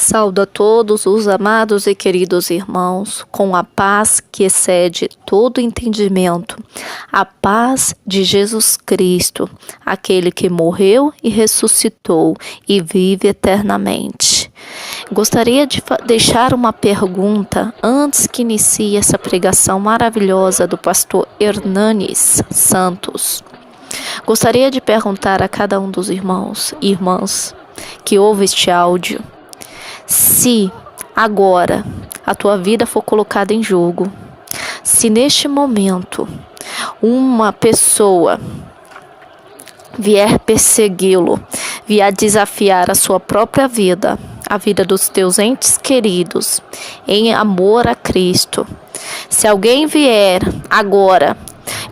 Saúdo a todos os amados e queridos irmãos, com a paz que excede todo entendimento, a paz de Jesus Cristo, aquele que morreu e ressuscitou e vive eternamente. Gostaria de deixar uma pergunta antes que inicie essa pregação maravilhosa do pastor Hernanes Santos. Gostaria de perguntar a cada um dos irmãos e irmãs que ouve este áudio, se agora a tua vida for colocada em jogo, se neste momento uma pessoa vier persegui-lo, vier desafiar a sua própria vida, a vida dos teus entes queridos, em amor a Cristo, se alguém vier agora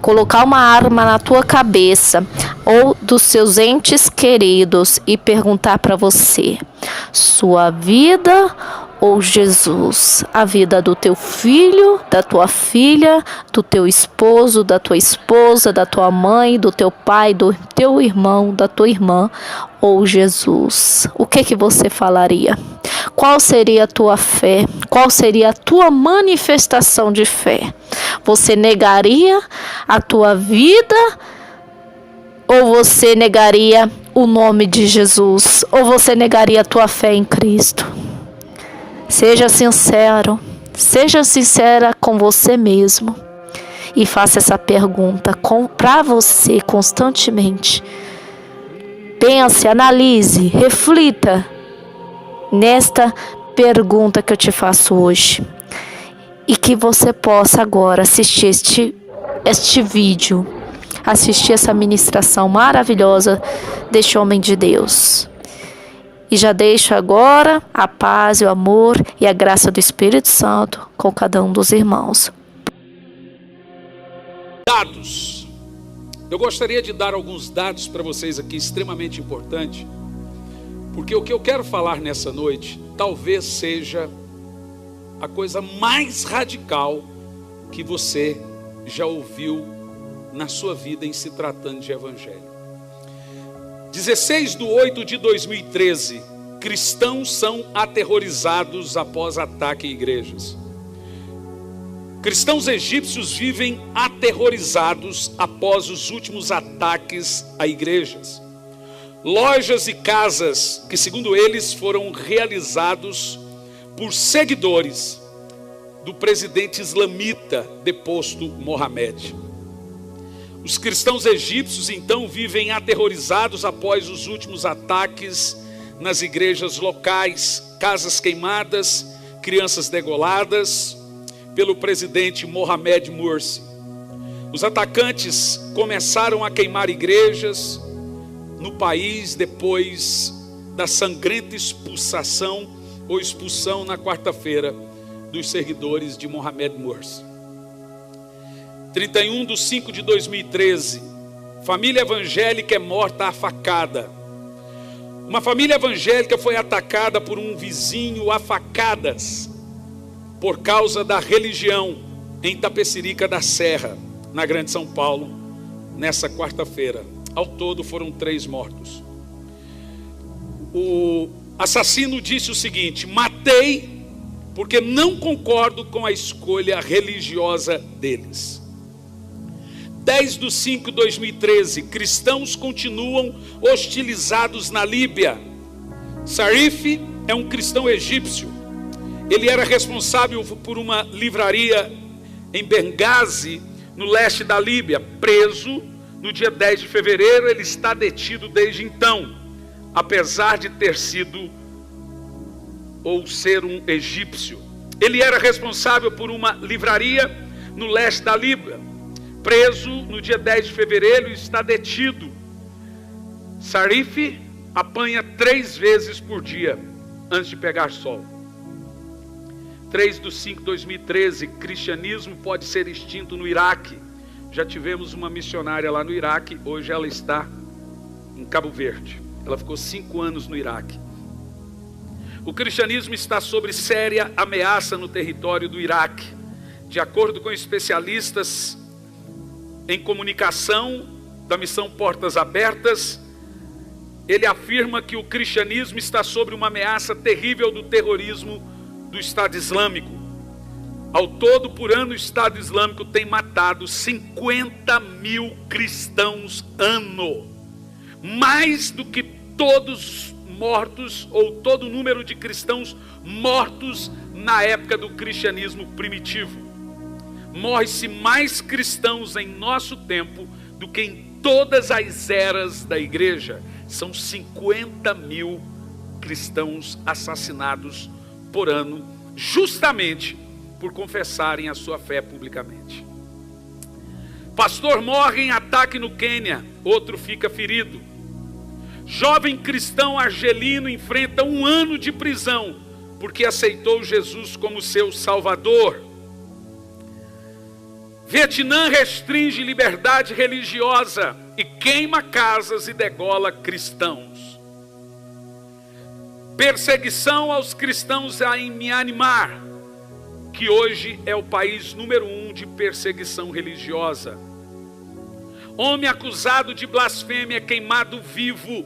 colocar uma arma na tua cabeça ou dos seus entes queridos e perguntar para você, sua vida ou Jesus, a vida do teu filho, da tua filha, do teu esposo, da tua esposa, da tua mãe, do teu pai, do teu irmão, da tua irmã, ou Jesus, o que você falaria? Qual seria a tua fé? Qual seria a tua manifestação de fé? Você negaria a tua vida? Ou você negaria o nome de Jesus? Ou você negaria a tua fé em Cristo? Seja sincero, seja sincera com você mesmo e faça essa pergunta para você constantemente. Pense, analise, reflita nesta pergunta que eu te faço hoje. E que você possa agora assistir este vídeo, assistir essa ministração maravilhosa deste homem de Deus. E já deixo agora a paz, o amor e a graça do Espírito Santo com cada um dos irmãos. Dados. Eu gostaria de dar alguns dados para vocês aqui, extremamente importante, porque o que eu quero falar nessa noite talvez seja a coisa mais radical que você já ouviu na sua vida em se tratando de evangelho. 16/8/2013, cristãos são aterrorizados após ataque a igrejas. Cristãos egípcios vivem aterrorizados após os últimos ataques a igrejas. Lojas e casas que, segundo eles, foram realizados por seguidores do presidente islamita deposto Mohamed. Os cristãos egípcios então vivem aterrorizados após os últimos ataques nas igrejas locais, casas queimadas, crianças degoladas pelo presidente Mohamed Morsi. Os atacantes começaram a queimar igrejas no país depois da sangrenta expulsão na quarta-feira dos seguidores de Mohamed Morsi. 31/5/2013, família evangélica é morta à facada. Uma família evangélica foi atacada por um vizinho a facadas por causa da religião em Tapecerica da Serra, na Grande São Paulo, nessa quarta-feira. Ao todo foram 3 mortos. O assassino disse o seguinte: matei porque não concordo com a escolha religiosa deles. 10/5/2013, cristãos continuam hostilizados na Líbia. Sarif é um cristão egípcio. Ele era responsável por uma livraria em Benghazi, no leste da Líbia. Preso no dia 10 de fevereiro, ele está detido desde então, apesar de ter sido ou ser um egípcio. Ele era responsável por uma livraria no leste da Líbia. Preso no dia 10 de fevereiro, está detido. Sarif apanha 3 vezes por dia antes de pegar sol. 3/5/2013, cristianismo pode ser extinto no Iraque. Já tivemos uma missionária lá no Iraque, hoje ela está em Cabo Verde. Ela ficou 5 anos no Iraque. O cristianismo está sob séria ameaça no território do Iraque. De acordo com especialistas em comunicação da missão Portas Abertas, ele afirma que o cristianismo está sob uma ameaça terrível do terrorismo do Estado Islâmico. Ao todo, por ano, o Estado Islâmico tem matado 50 mil cristãos ano. Mais do que todos mortos, ou todo o número de cristãos mortos na época do cristianismo primitivo. Morre-se mais cristãos em nosso tempo do que em todas as eras da igreja. São 50 mil cristãos assassinados por ano, justamente por confessarem a sua fé publicamente. Pastor morre em ataque no Quênia, outro fica ferido. Jovem cristão argelino enfrenta 1 ano de prisão porque aceitou Jesus como seu salvador. Vietnã restringe liberdade religiosa e queima casas e degola cristãos. Perseguição aos cristãos em Myanmar, que hoje é o país número 1 de perseguição religiosa. Homem acusado de blasfêmia queimado vivo.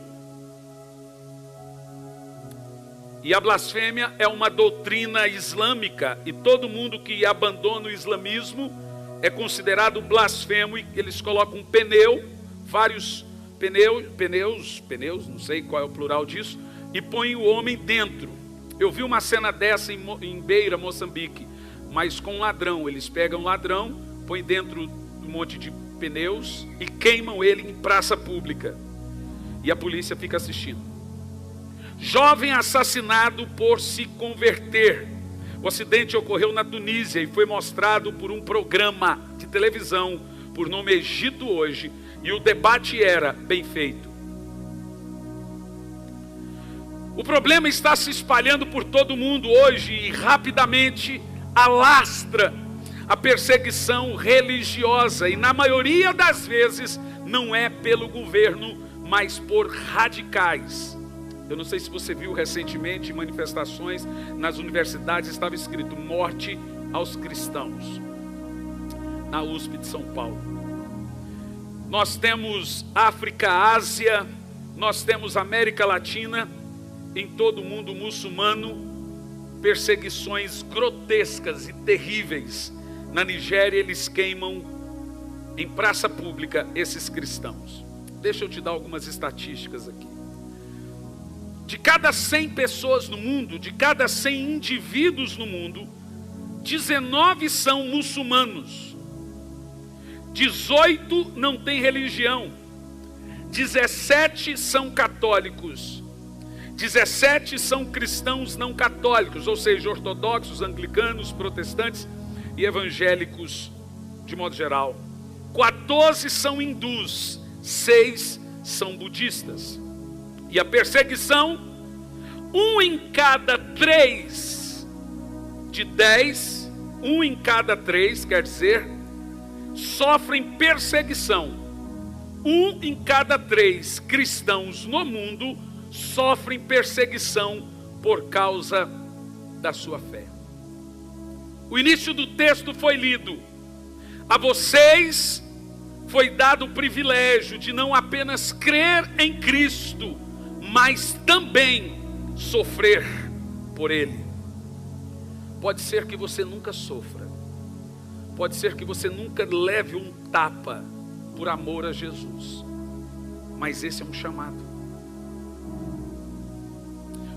E a blasfêmia é uma doutrina islâmica, e todo mundo que abandona o islamismo é considerado blasfemo, e eles colocam um pneu, vários pneus, não sei qual é o plural disso, e põem o homem dentro. Eu vi uma cena dessa em Beira, Moçambique, mas com um ladrão. Eles pegam um ladrão, põem dentro um monte de pneus e queimam ele em praça pública. E a polícia fica assistindo. Jovem assassinado por se converter. O acidente ocorreu na Tunísia e foi mostrado por um programa de televisão por nome Egito Hoje, e o debate era bem feito. O problema está se espalhando por todo o mundo hoje e rapidamente alastra a perseguição religiosa, e na maioria das vezes não é pelo governo, mas por radicais. Eu não sei se você viu recentemente manifestações nas universidades, estava escrito morte aos cristãos, na USP de São Paulo. Nós temos África, Ásia, nós temos América Latina, em todo o mundo muçulmano, perseguições grotescas e terríveis. Na Nigéria eles queimam em praça pública esses cristãos. Deixa eu te dar algumas estatísticas aqui. De cada 100 pessoas no mundo, de cada 100 indivíduos no mundo, 19 são muçulmanos, 18 não têm religião, 17 são católicos, 17 são cristãos não católicos, ou seja, ortodoxos, anglicanos, protestantes e evangélicos de modo geral. 14 são hindus, 6 são budistas. E a perseguição, 1 em cada 3 de 10, 1 em cada 3, quer dizer, sofrem perseguição. 1 em cada 3 cristãos no mundo sofrem perseguição por causa da sua fé. O início do texto foi lido. A vocês foi dado o privilégio de não apenas crer em Cristo, mas também sofrer por Ele. Pode ser que você nunca sofra, pode ser que você nunca leve um tapa por amor a Jesus, mas esse é um chamado.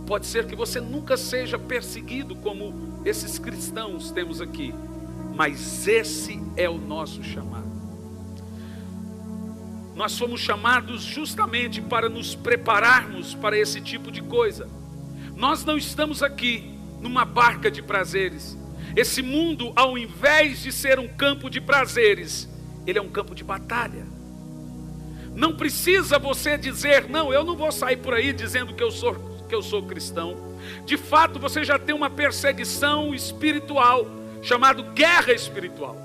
Pode ser que você nunca seja perseguido como esses cristãos temos aqui, mas esse é o nosso chamado. Nós fomos chamados justamente para nos prepararmos para esse tipo de coisa. Nós não estamos aqui numa barca de prazeres. Esse mundo, ao invés de ser um campo de prazeres, ele é um campo de batalha. Não precisa você dizer, não, eu não vou sair por aí dizendo que eu sou cristão. De fato, você já tem uma perseguição espiritual, chamada guerra espiritual.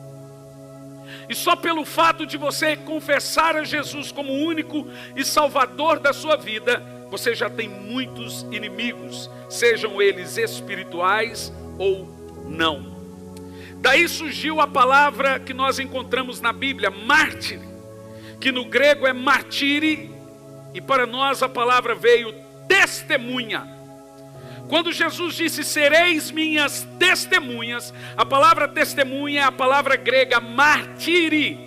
E só pelo fato de você confessar a Jesus como o único e salvador da sua vida, você já tem muitos inimigos, sejam eles espirituais ou não. Daí surgiu a palavra que nós encontramos na Bíblia, mártir, que no grego é martire, E para nós a palavra veio testemunha. Quando Jesus disse, sereis minhas testemunhas, a palavra testemunha é a palavra grega martiri.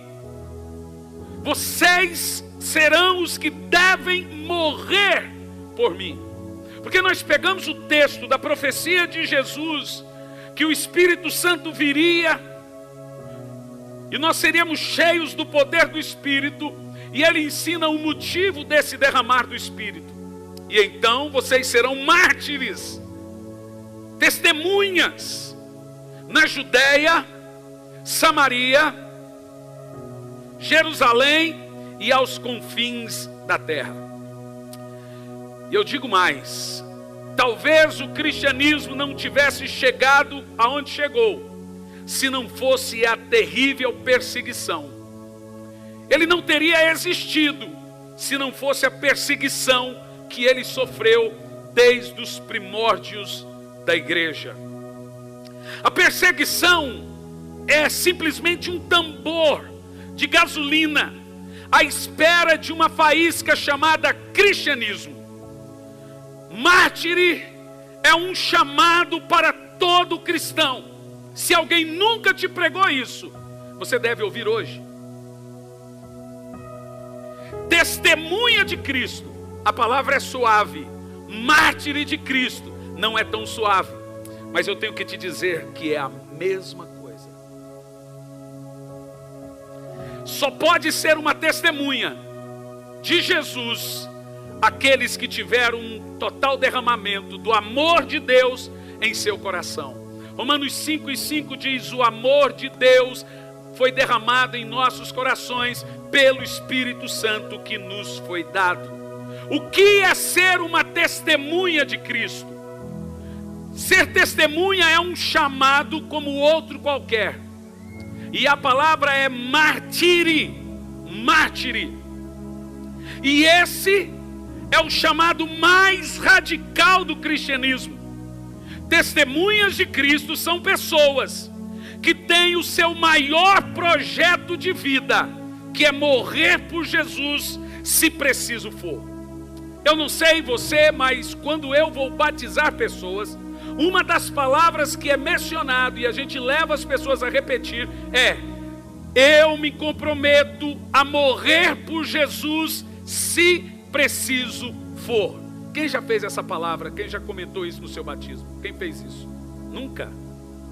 Vocês serão os que devem morrer por mim. Porque nós pegamos o texto da profecia de Jesus, que o Espírito Santo viria, e nós seríamos cheios do poder do Espírito, e ele ensina o motivo desse derramar do Espírito. E então vocês serão mártires, testemunhas, na Judéia, Samaria, Jerusalém e aos confins da terra. E eu digo mais, talvez o cristianismo não tivesse chegado aonde chegou, se não fosse a terrível perseguição. Ele não teria existido, se não fosse a perseguição que ele sofreu desde os primórdios da igreja. A perseguição é simplesmente um tambor de gasolina à espera de uma faísca chamada cristianismo. Mártire é um chamado para todo cristão. Se alguém nunca te pregou isso, você deve ouvir hoje. Testemunha de Cristo, a palavra é suave. Mártire de Cristo não é tão suave, mas eu tenho que te dizer que é a mesma coisa. Só pode ser uma testemunha de Jesus aqueles que tiveram um total derramamento do amor de Deus em seu coração. Romanos 5:5 diz, o amor de Deus foi derramado em nossos corações pelo Espírito Santo que nos foi dado. O que é ser uma testemunha de Cristo? Ser testemunha é um chamado como outro qualquer. E a palavra é martiri, mártire. E esse é o chamado mais radical do cristianismo. Testemunhas de Cristo são pessoas que têm o seu maior projeto de vida, que é morrer por Jesus, se preciso for. Eu não sei você, mas quando eu vou batizar pessoas, uma das palavras que é mencionado e a gente leva as pessoas a repetir é: eu me comprometo a morrer por Jesus, se preciso for. Quem já fez essa palavra? Quem já comentou isso no seu batismo? Quem fez isso? Nunca?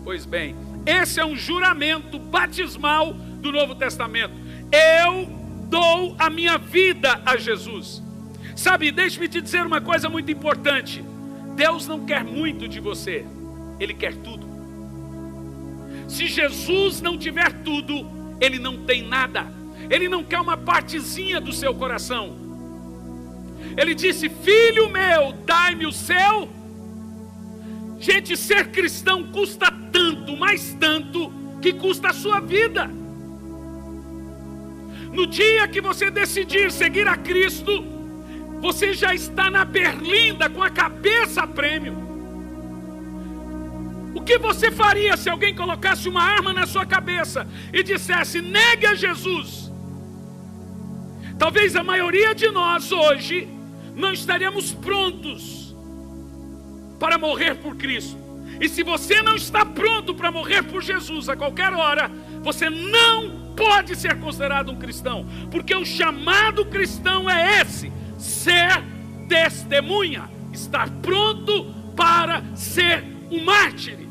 Pois bem, esse é um juramento batismal do Novo Testamento. Eu dou a minha vida a Jesus. Sabe, deixe-me te dizer uma coisa muito importante. Deus não quer muito de você, Ele quer tudo. Se Jesus não tiver tudo, Ele não tem nada. Ele não quer uma partezinha do seu coração. Ele disse: filho meu, dai-me o seu. Gente, ser cristão custa tanto, mais tanto, que custa a sua vida. No dia que você decidir seguir a Cristo, você já está na berlinda com a cabeça a prêmio. O que você faria se alguém colocasse uma arma na sua cabeça e dissesse: negue a Jesus? Talvez a maioria de nós hoje não estaríamos prontos para morrer por Cristo. E se você não está pronto para morrer por Jesus a qualquer hora, você não pode ser considerado um cristão, porque o chamado cristão é esse: ser testemunha, estar pronto para ser um mártire.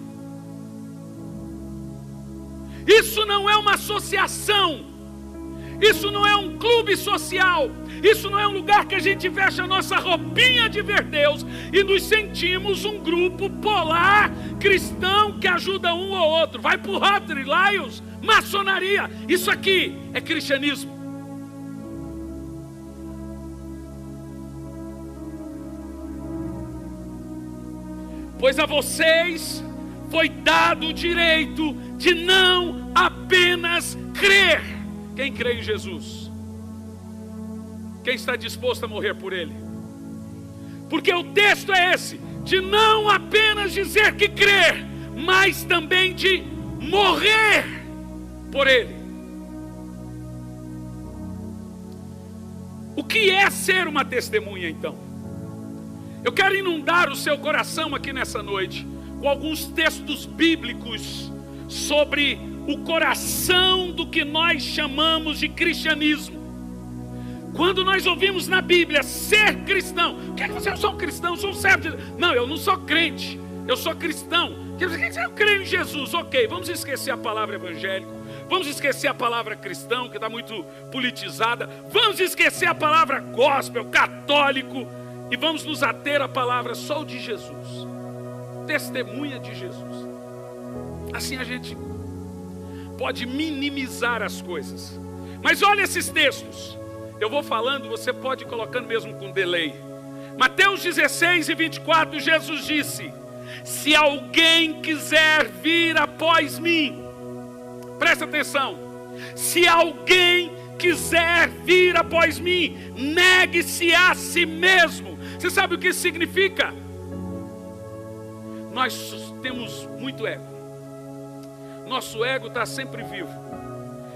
Isso não é uma associação, isso não é um clube social, isso não é um lugar que a gente veste a nossa roupinha de ver Deus e nos sentimos um grupo polar cristão que ajuda um ou outro. Vai para o Rotary, Lions, maçonaria. Isso aqui é cristianismo. Pois a vocês foi dado o direito de não apenas crer. Quem crê em Jesus? Quem está disposto a morrer por Ele? Porque o texto é esse: de não apenas dizer que crer, mas também de morrer por Ele. O que é ser uma testemunha, então? Eu quero inundar o seu coração aqui nessa noite com alguns textos bíblicos sobre o coração do que nós chamamos de cristianismo. Quando nós ouvimos na Bíblia ser cristão, o que é que você é? Eu sou um cristão, eu sou um servo de Deus. Não, eu não sou crente, eu sou cristão. Quer dizer, eu creio em Jesus. Ok, vamos esquecer a palavra evangélico, vamos esquecer a palavra cristão, que está muito politizada, vamos esquecer a palavra gospel, católico, e vamos nos ater à palavra só de Jesus, testemunha de Jesus. Assim a gente pode minimizar as coisas. Mas olha esses textos. Eu vou falando, você pode ir colocando mesmo com delay. Mateus 16:24, Jesus disse: se alguém quiser vir após mim, presta atenção, se alguém quiser vir após mim, negue-se a si mesmo. Você sabe o que isso significa? Nós temos muito ego. Nosso ego está sempre vivo.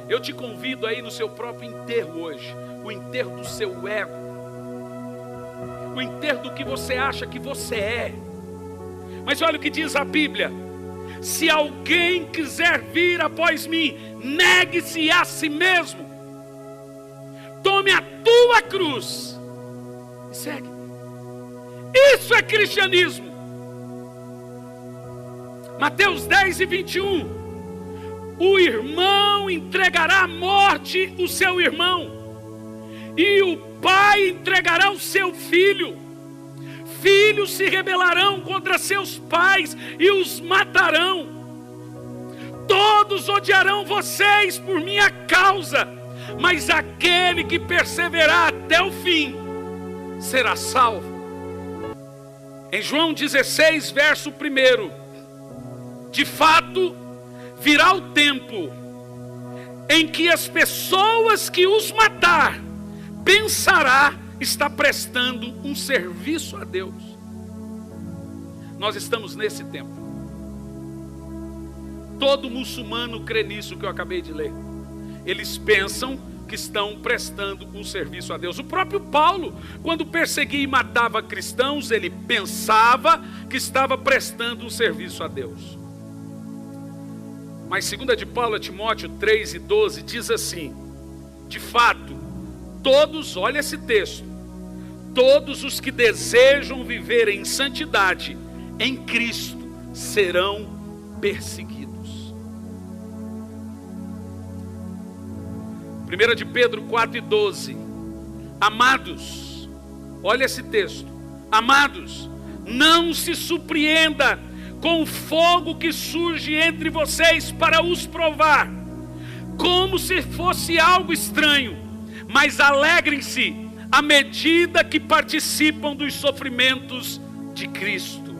Eu te convido aí no seu próprio enterro hoje, o enterro do seu ego, o enterro do que você acha que você é. Mas olha o que diz a Bíblia: se alguém quiser vir após mim, negue-se a si mesmo, tome a tua cruz e segue. Isso é cristianismo. Mateus 10:21, o irmão entregará à morte o seu irmão, e o pai entregará o seu filho. Filhos se rebelarão contra seus pais e os matarão. Todos odiarão vocês por minha causa, mas aquele que perseverar até o fim será salvo. Em João 16, verso 1, de fato, virá o tempo em que as pessoas que os matar pensará estar prestando um serviço a Deus. Nós estamos nesse tempo. Todo muçulmano crê nisso que eu acabei de ler. Eles pensam que estão prestando um serviço a Deus. O próprio Paulo, quando perseguia e matava cristãos, ele pensava que estava prestando um serviço a Deus. Mas 2 de Paulo a Timóteo 3:12 diz assim: de fato, todos, olha esse texto, todos os que desejam viver em santidade em Cristo serão perseguidos. 1 de Pedro 4:12, amados, olha esse texto, amados, não se surpreenda com o fogo que surge entre vocês para os provar, como se fosse algo estranho, mas alegrem-se à medida que participam dos sofrimentos de Cristo.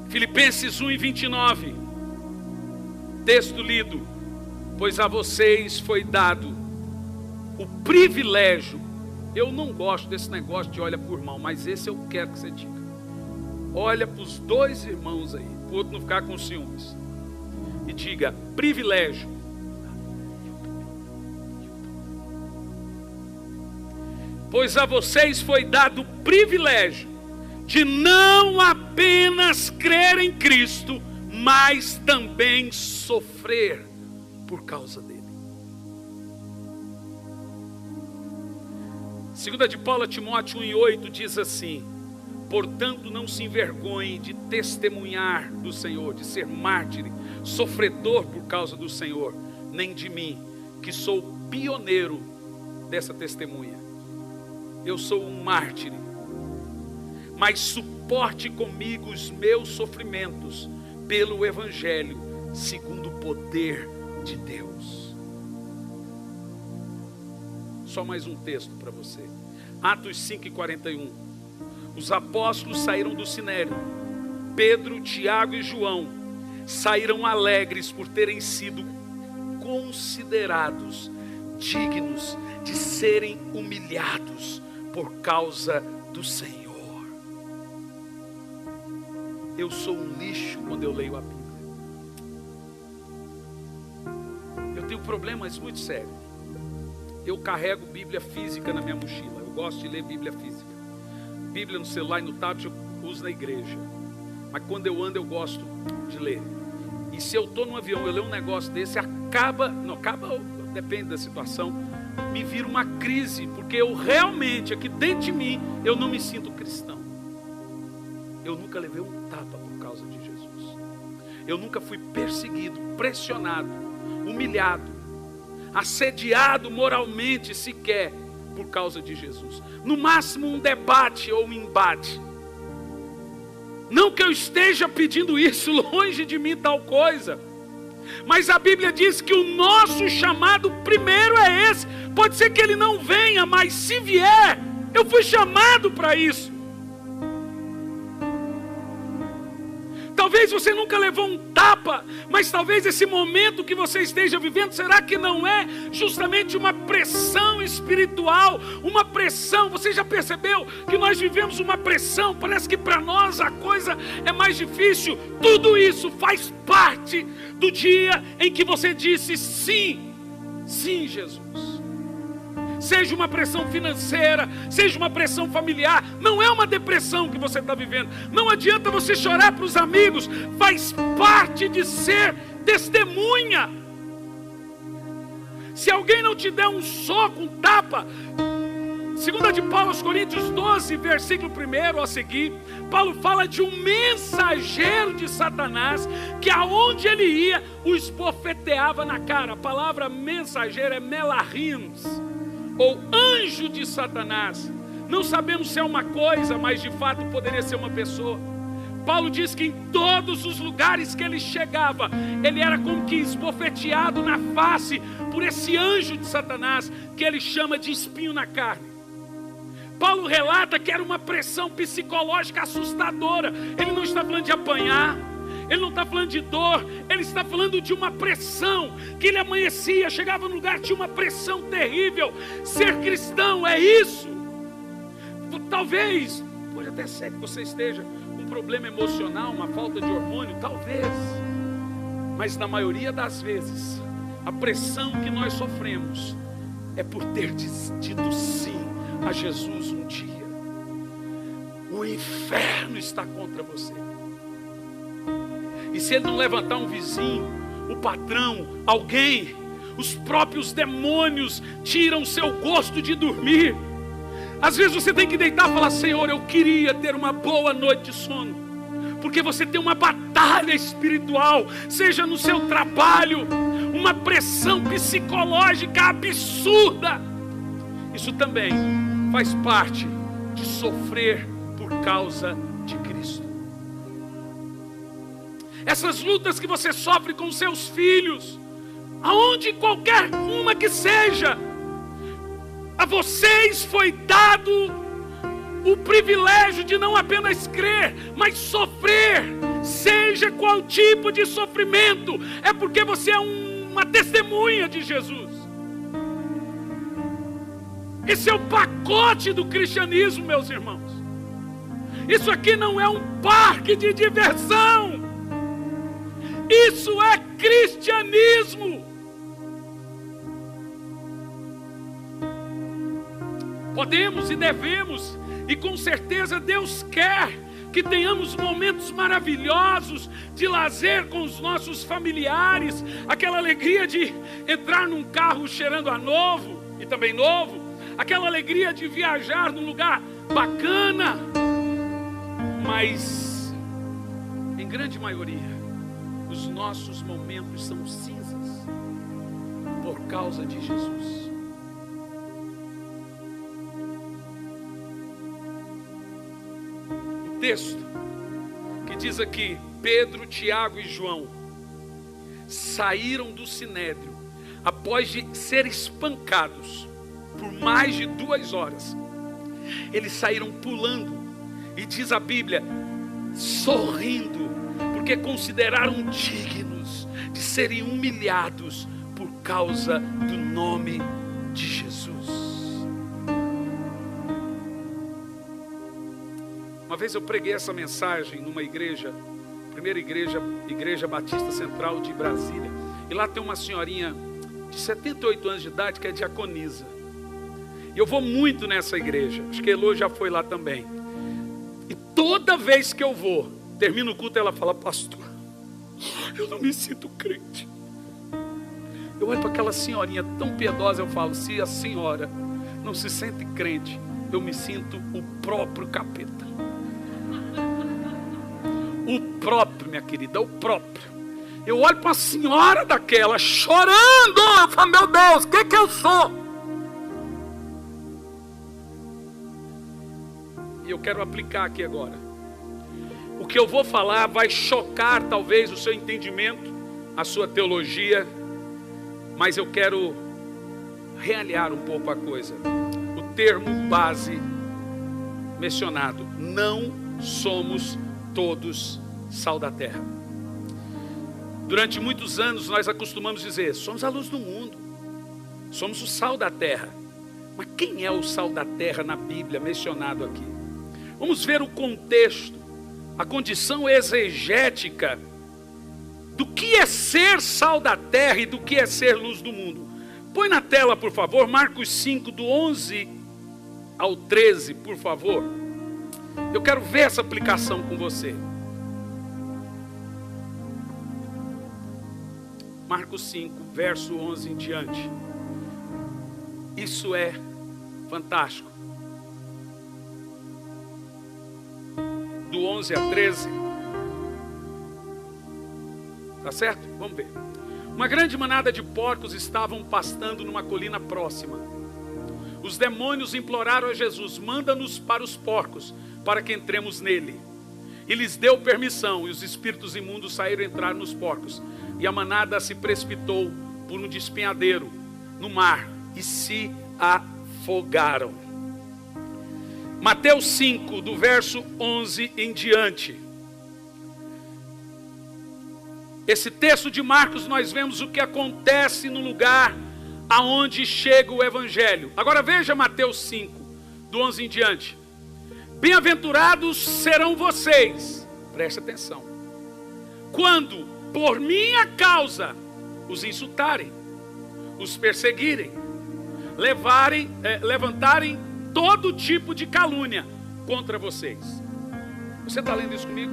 Filipenses 1:29, texto lido: pois a vocês foi dado o privilégio. Eu não gosto desse negócio de olha para o irmão, mas esse eu quero que você diga. Olha para os dois irmãos aí, para o outro não ficar com ciúmes, e diga: privilégio. Pois a vocês foi dado o privilégio de não apenas crer em Cristo, mas também sofrer por causa dele. 2 de Paulo a Timóteo 1:8 diz assim: portanto não se envergonhe de testemunhar do Senhor, de ser mártir, sofredor por causa do Senhor, nem de mim, que sou pioneiro dessa testemunha. Eu sou um mártir, mas suporte comigo os meus sofrimentos pelo Evangelho, segundo o poder de Deus. Só mais um texto para você. Atos 5:41. Os apóstolos saíram do Sinédrio. Pedro, Tiago e João saíram alegres por terem sido considerados dignos de serem humilhados por causa do Senhor. Eu sou um lixo quando eu leio a Bíblia. problemas muito sérios. Eu carrego Bíblia física na minha mochila. Eu gosto de ler Bíblia física. Bíblia no celular e no tablet eu uso na igreja. Mas quando eu ando eu gosto de ler. E se eu estou no avião, eu leio um negócio desse, depende da situação, me vira uma crise, porque eu realmente, aqui dentro de mim, eu não me sinto cristão. Eu nunca levei um tapa por causa de Jesus. Eu nunca fui perseguido, pressionado, humilhado, assediado moralmente sequer por causa de Jesus. No máximo um debate ou um embate. Não que eu esteja pedindo isso, longe de mim tal coisa. Mas a Bíblia diz que o nosso chamado primeiro é esse. Pode ser que ele não venha, mas se vier, eu fui chamado para isso. Talvez você nunca levou um tapa, mas talvez esse momento que você esteja vivendo, será que não é justamente uma pressão espiritual? Uma pressão, você já percebeu que nós vivemos uma pressão? Parece que para nós a coisa é mais difícil. Tudo isso faz parte do dia em que você disse sim, sim, Jesus. Seja uma pressão financeira, seja uma pressão familiar, não é uma depressão que você está vivendo. Não adianta você chorar para os amigos, faz parte de ser testemunha. Se alguém não te der um soco, um tapa, 2 de Paulo aos Coríntios 12, versículo 1 a seguir, Paulo fala de um mensageiro de Satanás, que aonde ele ia, o esbofeteava na cara. A palavra mensageiro é melarinos, ou anjo de Satanás. Não sabemos se é uma coisa, mas de fato poderia ser uma pessoa. Paulo diz que em todos os lugares que ele chegava, ele era como que esbofeteado na face por esse anjo de Satanás, que ele chama de espinho na carne. Paulo relata que era uma pressão psicológica assustadora. Ele não está falando de apanhar, ele não está falando de dor, ele está falando de uma pressão, que ele amanhecia, chegava no lugar, tinha uma pressão terrível. Ser cristão é isso. Talvez, pode até ser que você esteja com um problema emocional, uma falta de hormônio, talvez. Mas na maioria das vezes, a pressão que nós sofremos é por ter dito sim a Jesus um dia. O inferno está contra você. E se ele não levantar um vizinho, o patrão, alguém, os próprios demônios tiram seu gosto de dormir. Às vezes você tem que deitar e falar: Senhor, eu queria ter uma boa noite de sono. Porque você tem uma batalha espiritual, seja no seu trabalho, uma pressão psicológica absurda. Isso também faz parte de sofrer por causa de Cristo. Essas lutas que você sofre com seus filhos, aonde qualquer uma que seja, a vocês foi dado o privilégio de não apenas crer, mas sofrer, seja qual tipo de sofrimento, é porque você é uma testemunha de Jesus. Esse é o pacote do cristianismo, meus irmãos. Isso aqui não é um parque de diversão. Isso é cristianismo. Podemos e devemos, e com certeza Deus quer que tenhamos momentos maravilhosos de lazer com os nossos familiares, aquela alegria de entrar num carro cheirando a novo e também novo, aquela alegria de viajar num lugar bacana, mas em grande maioria os nossos momentos são cinzas por causa de Jesus. O texto que diz aqui: Pedro, Tiago e João saíram do sinédrio após de ser espancados por mais de 2 horas. Eles saíram pulando, e diz a Bíblia, sorrindo, porque consideraram dignos de serem humilhados por causa do nome de Jesus. Uma vez eu preguei essa mensagem numa igreja, primeira igreja Batista Central de Brasília, e lá tem uma senhorinha de 78 anos de idade que é diaconisa. E eu vou muito nessa igreja. Acho que a Elô já foi lá também. E toda vez que eu vou, termino o culto, ela fala: pastor, eu não me sinto crente. Eu olho para aquela senhorinha tão piedosa, eu falo: se a senhora não se sente crente, eu me sinto o próprio capeta. O próprio, minha querida, o próprio. Eu olho para a senhora daquela chorando. Eu falo: meu Deus, o que eu sou? E eu quero aplicar aqui agora. O que eu vou falar vai chocar talvez o seu entendimento, a sua teologia, mas eu quero realinhar um pouco a coisa. O termo base mencionado: não somos todos sal da terra. Durante muitos anos nós acostumamos dizer: somos a luz do mundo, somos o sal da terra. Mas quem é o sal da terra na Bíblia mencionado aqui? Vamos ver o contexto, a condição exegética do que é ser sal da terra e do que é ser luz do mundo. Põe na tela, por favor, Marcos 5, do 11 ao 13, por favor. Eu quero ver essa aplicação com você. Marcos 5, verso 11 em diante. Isso é fantástico. Do 11 a 13. Tá certo? Vamos ver. Uma grande manada de porcos estavam pastando numa colina próxima. Os demônios imploraram a Jesus: manda-nos para os porcos, para que entremos nele. E lhes deu permissão, e os espíritos imundos saíram e entraram nos porcos. E a manada se precipitou por um despenhadeiro no mar e se afogaram. Mateus 5, do verso 11 em diante. Esse texto de Marcos, nós vemos o que acontece no lugar aonde chega o evangelho. Agora veja Mateus 5, do 11 em diante. Bem-aventurados serão vocês, preste atenção, quando por minha causa os insultarem, os perseguirem, levantarem todo tipo de calúnia contra vocês. Você está lendo isso comigo?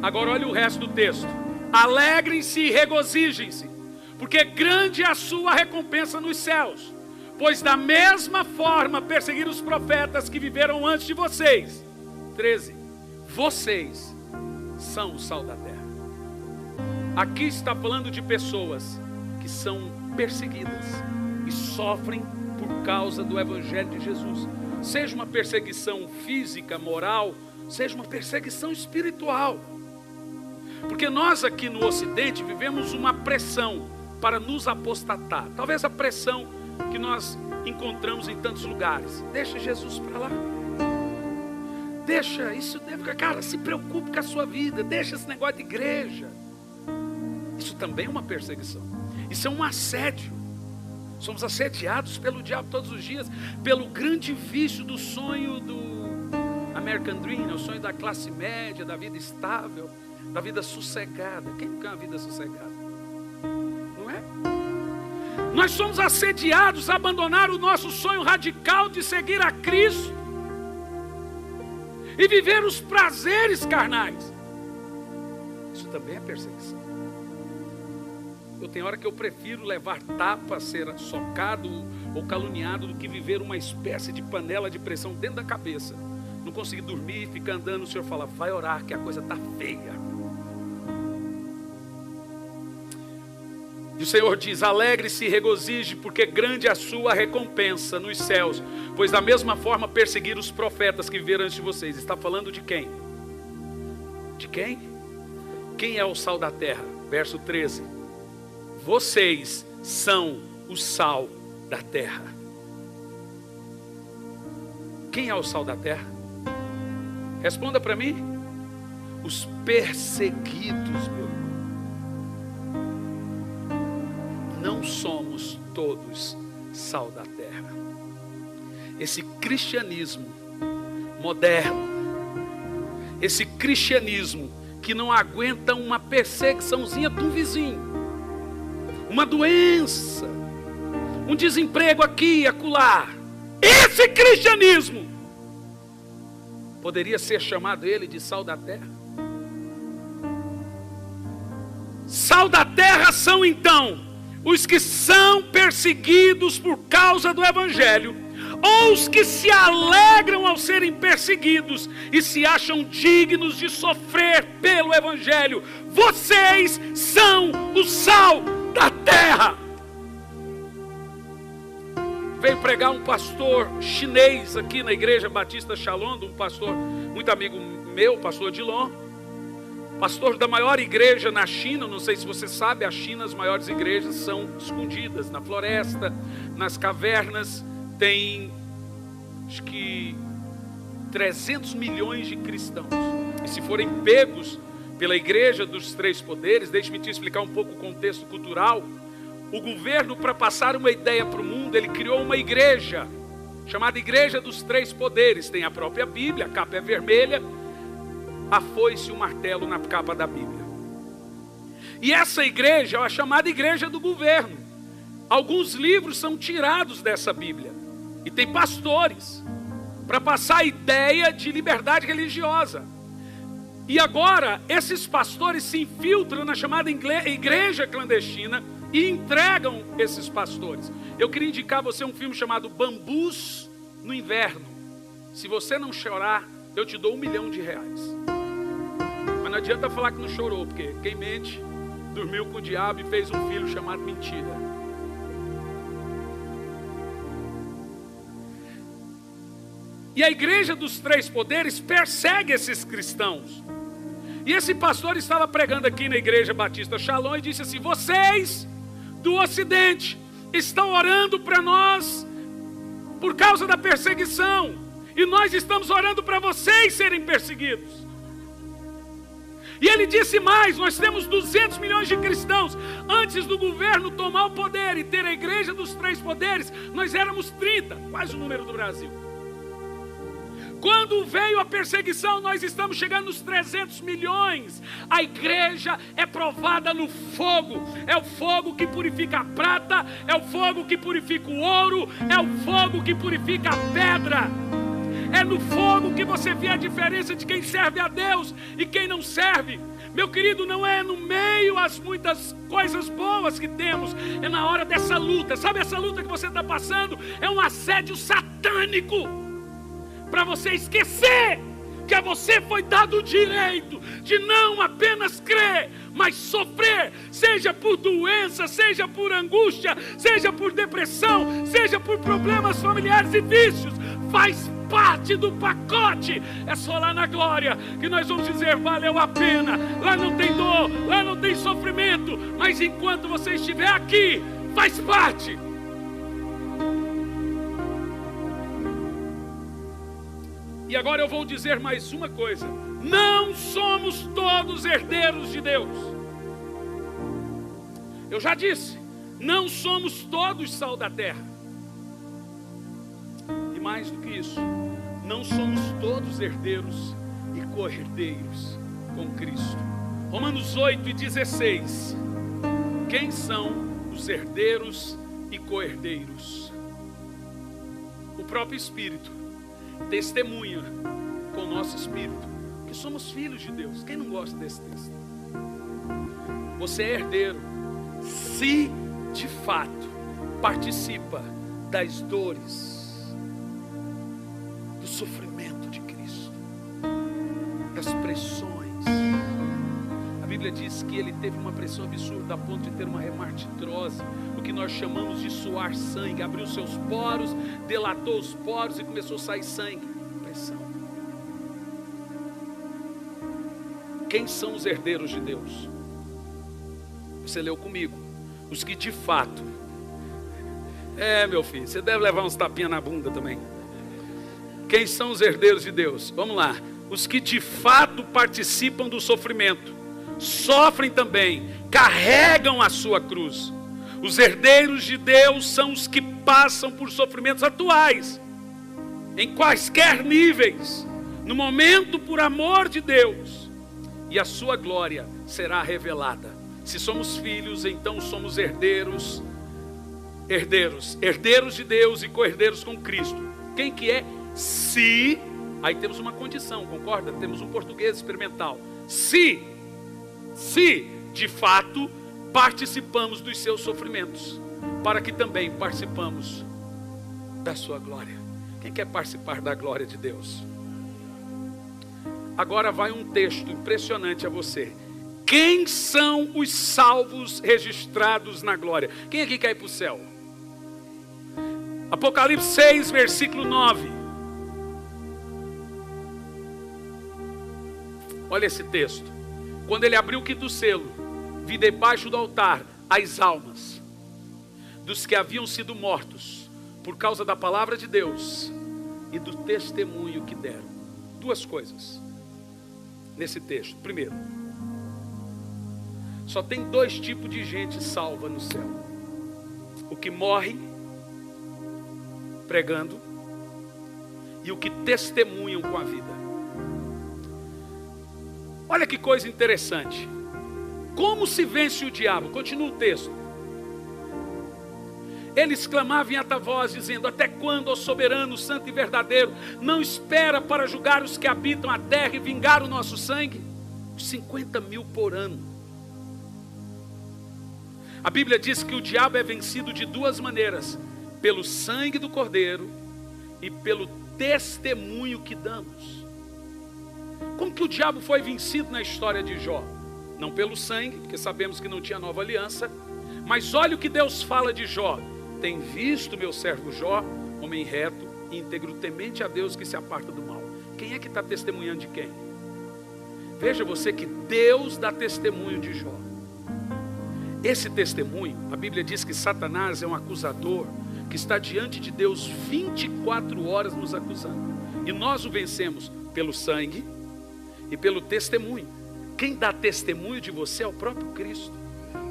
Agora olha o resto do texto. Alegrem-se e regozijem-se, porque grande é a sua recompensa nos céus, pois da mesma forma perseguiram os profetas que viveram antes de vocês. 13. Vocês são o sal da terra. Aqui está falando de pessoas que são perseguidas e sofrem por causa do evangelho de Jesus. Seja uma perseguição física, moral, seja uma perseguição espiritual. Porque nós aqui no Ocidente vivemos uma pressão para nos apostatar. Talvez a pressão que nós encontramos em tantos lugares. Deixa Jesus para lá. Deixa isso, cara, se preocupe com a sua vida. Deixa esse negócio de igreja. Isso também é uma perseguição. Isso é um assédio. Somos assediados pelo diabo todos os dias, pelo grande vício do sonho do American Dream, o sonho da classe média, da vida estável, da vida sossegada. Quem quer uma vida sossegada? Não é? Nós somos assediados a abandonar o nosso sonho radical de seguir a Cristo e viver os prazeres carnais. Isso também é perseguição. Eu tenho hora que eu prefiro levar tapa, ser socado ou caluniado, do que viver uma espécie de panela de pressão dentro da cabeça. Não conseguir dormir, ficar andando, o Senhor fala: vai orar que a coisa está feia. E o Senhor diz: alegre-se e regozije, porque grande é a sua recompensa nos céus, pois da mesma forma perseguiram os profetas que viveram antes de vocês. Está falando de quem? De quem? Quem é o sal da terra? Verso 13. Vocês são o sal da terra. Quem é o sal da terra? Responda para mim. Os perseguidos, meu irmão. Não somos todos sal da terra. Esse cristianismo moderno, esse cristianismo que não aguenta uma perseguiçãozinha de um vizinho, uma doença, um desemprego aqui e acolá. Esse cristianismo poderia ser chamado ele de sal da terra. Sal da terra são então os que são perseguidos por causa do evangelho, ou os que se alegram ao serem perseguidos e se acham dignos de sofrer pelo evangelho. Vocês são o sal da terra. Veio pregar um pastor chinês aqui na Igreja Batista Shalom, um pastor muito amigo meu, pastor Dilon, pastor da maior igreja na China. Não sei se você sabe, a China, as maiores igrejas são escondidas na floresta, nas cavernas. Tem, acho que 300 milhões de cristãos. E se forem pegos pela Igreja dos Três Poderes, deixe-me te explicar um pouco o contexto cultural. O governo, para passar uma ideia para o mundo, ele criou uma igreja, chamada Igreja dos Três Poderes. Tem a própria Bíblia, a capa é vermelha, a foice e o martelo na capa da Bíblia. E essa igreja é a chamada Igreja do Governo. Alguns livros são tirados dessa Bíblia. E tem pastores, para passar a ideia de liberdade religiosa. E agora, esses pastores se infiltram na chamada igreja clandestina e entregam esses pastores. Eu queria indicar a você um filme chamado Bambus no Inverno. Se você não chorar, eu te dou R$1 milhão. Mas não adianta falar que não chorou, porque quem mente dormiu com o diabo e fez um filho chamado mentira. E a Igreja dos Três Poderes persegue esses cristãos. E esse pastor estava pregando aqui na Igreja Batista Shalom e disse assim: vocês do Ocidente estão orando para nós por causa da perseguição, e nós estamos orando para vocês serem perseguidos. E ele disse mais: nós temos 200 milhões de cristãos. Antes do governo tomar o poder e ter a Igreja dos Três Poderes, nós éramos 30, quase o número do Brasil. Quando veio a perseguição, nós estamos chegando nos 300 milhões. A igreja é provada no fogo. É o fogo que purifica a prata, é o fogo que purifica o ouro, é o fogo que purifica a pedra. É no fogo que você vê a diferença de quem serve a Deus e quem não serve. Meu querido, não é no meio as muitas coisas boas que temos, é na hora dessa luta. Sabe essa luta que você está passando? É um assédio satânico para você esquecer que a você foi dado o direito de não apenas crer, mas sofrer, seja por doença, seja por angústia, seja por depressão, seja por problemas familiares e vícios. Faz parte do pacote. É só lá na glória que nós vamos dizer: valeu a pena. Lá não tem dor, lá não tem sofrimento, mas enquanto você estiver aqui, faz parte. E agora eu vou dizer mais uma coisa: não somos todos herdeiros de Deus. Eu já disse, não somos todos sal da terra. E mais do que isso, não somos todos herdeiros e co-herdeiros com Cristo. Romanos 8:16. Quem são os herdeiros e co-herdeiros? O próprio Espírito testemunha com o nosso espírito que somos filhos de Deus. Quem não gosta desse texto? Você é herdeiro se de fato participa das dores, do sofrimento de Cristo, das pressões. A Bíblia diz que ele teve uma pressão absurda a ponto de ter uma hemartitrose, o que nós chamamos de suar sangue. Abriu seus poros, dilatou os poros e começou a sair sangue. Pressão. Quem são os herdeiros de Deus? Você leu comigo. Os que de fato... meu filho, você deve levar uns tapinhas na bunda também. Quem são os herdeiros de Deus? Vamos lá. Os que de fato participam do sofrimento, sofrem também, carregam a sua cruz. Os herdeiros de Deus são os que passam por sofrimentos atuais, em quaisquer níveis, no momento por amor de Deus, e a sua glória será revelada. Se somos filhos, então somos herdeiros. Herdeiros de Deus e co-herdeiros com Cristo. Quem que é? Se, aí temos uma condição, concorda? Temos um português experimental. Se de fato participamos dos seus sofrimentos, para que também participamos da sua glória. Quem quer participar da glória de Deus? Agora vai um texto impressionante a você. Quem são os salvos registrados na glória? Quem aqui quer ir para o céu? Apocalipse 6, versículo 9. Olha esse texto. Quando ele abriu o quinto selo, vi debaixo do altar as almas dos que haviam sido mortos por causa da palavra de Deus e do testemunho que deram. Duas coisas nesse texto. Primeiro, só tem dois tipos de gente salva no céu: o que morre pregando e o que testemunham com a vida. Olha que coisa interessante. Como se vence o diabo? Continua o texto. Ele exclamava em alta voz, dizendo: até quando, ó soberano, santo e verdadeiro, não espera para julgar os que habitam a terra e vingar o nosso sangue? 50.000 por ano. A Bíblia diz que o diabo é vencido de duas maneiras: pelo sangue do Cordeiro e pelo testemunho que damos. Como que o diabo foi vencido na história de Jó? Não pelo sangue, porque sabemos que não tinha nova aliança, mas olha o que Deus fala de Jó: tem visto meu servo Jó, homem reto, íntegro, temente a Deus, que se aparta do mal. Quem é que está testemunhando de quem? Veja você que Deus dá testemunho de Jó. Esse testemunho, a Bíblia diz que Satanás é um acusador que está diante de Deus 24 horas nos acusando. E nós o vencemos pelo sangue e pelo testemunho. Quem dá testemunho de você é o próprio Cristo.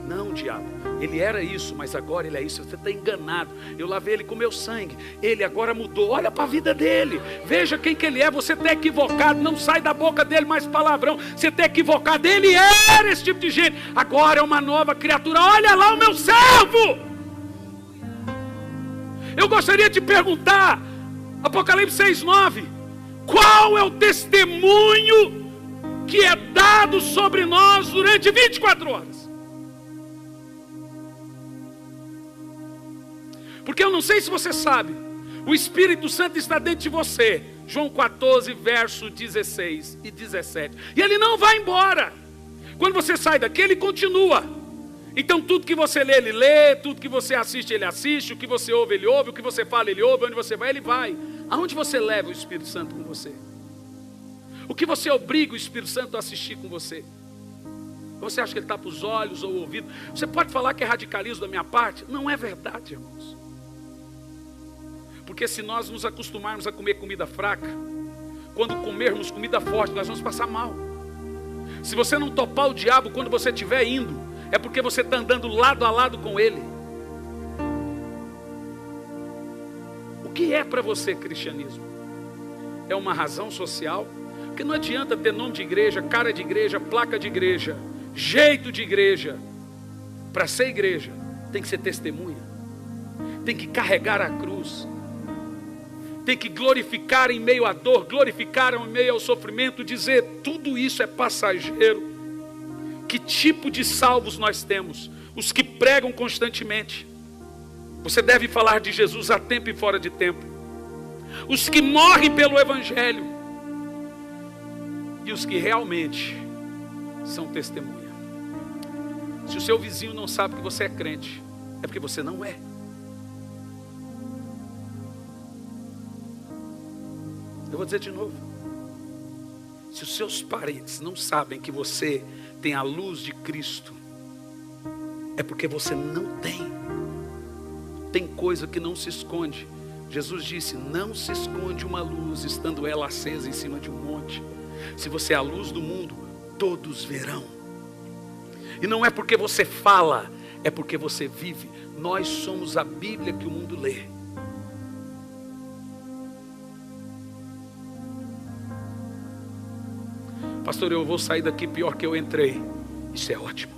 Não, diabo, ele era isso, mas agora ele é isso. Você está enganado. Eu lavei ele com meu sangue, ele agora mudou. Olha para a vida dele, veja quem que ele é. Você está equivocado, não sai da boca dele mais palavrão. Você está equivocado, ele era esse tipo de gente, agora é uma nova criatura. Olha lá o meu servo. Eu gostaria de perguntar, Apocalipse 6, 9, qual é o testemunho que é dado sobre nós durante 24 horas? Porque eu não sei se você sabe, o Espírito Santo está dentro de você. João 14, verso 16 e 17. E ele não vai embora. Quando você sai daqui, ele continua. Então tudo que você lê, ele lê. Tudo que você assiste, ele assiste. O que você ouve, ele ouve. O que você fala, ele ouve. Onde você vai, ele vai. Aonde você leva o Espírito Santo com você? O que você obriga o Espírito Santo a assistir com você? Você acha que ele está para os olhos ou ouvidos? Você pode falar que é radicalismo da minha parte? Não é verdade, irmãos. Porque se nós nos acostumarmos a comer comida fraca, quando comermos comida forte, nós vamos passar mal. Se você não topar o diabo quando você estiver indo, é porque você está andando lado a lado com ele. O que é para você cristianismo? É uma razão social? Porque não adianta ter nome de igreja, cara de igreja, placa de igreja, jeito de igreja. Para ser igreja, tem que ser testemunha, tem que carregar a cruz, tem que glorificar em meio à dor, glorificar em meio ao sofrimento, dizer tudo isso é passageiro. Que tipo de salvos nós temos? Os que pregam constantemente. Você deve falar de Jesus a tempo e fora de tempo. Os que morrem pelo Evangelho. E os que realmente são testemunha. Se o seu vizinho não sabe que você é crente, é porque você não é. Eu vou dizer de novo. Se os seus parentes não sabem que você tem a luz de Cristo, é porque você não tem. Tem coisa que não se esconde. Jesus disse: não se esconde uma luz estando ela acesa em cima de um monte. Se você é a luz do mundo, todos verão. E não é porque você fala, é porque você vive. Nós somos a Bíblia que o mundo lê. Pastor, eu vou sair daqui pior que eu entrei. Isso é ótimo.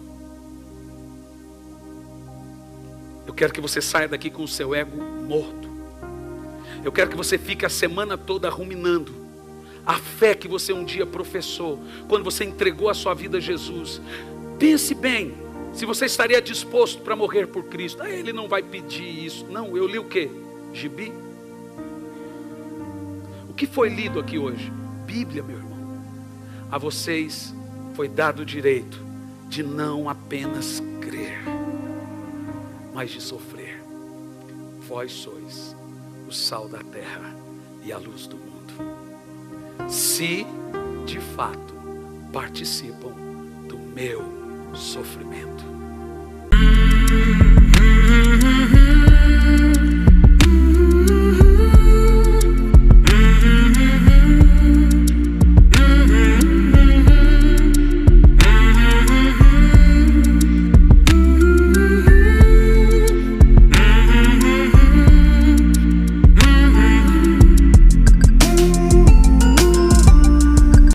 Eu quero que você saia daqui com o seu ego morto. Eu quero que você fique a semana toda ruminando a fé que você um dia professou, quando você entregou a sua vida a Jesus. Pense bem, se você estaria disposto para morrer por Cristo. Ah, ele não vai pedir isso. Não, eu li o quê? Gibi? O que foi lido aqui hoje? Bíblia, meu irmão. A vocês foi dado o direito de não apenas crer, mas de sofrer. Vós sois o sal da terra e a luz do mundo. Se de fato participam do meu sofrimento.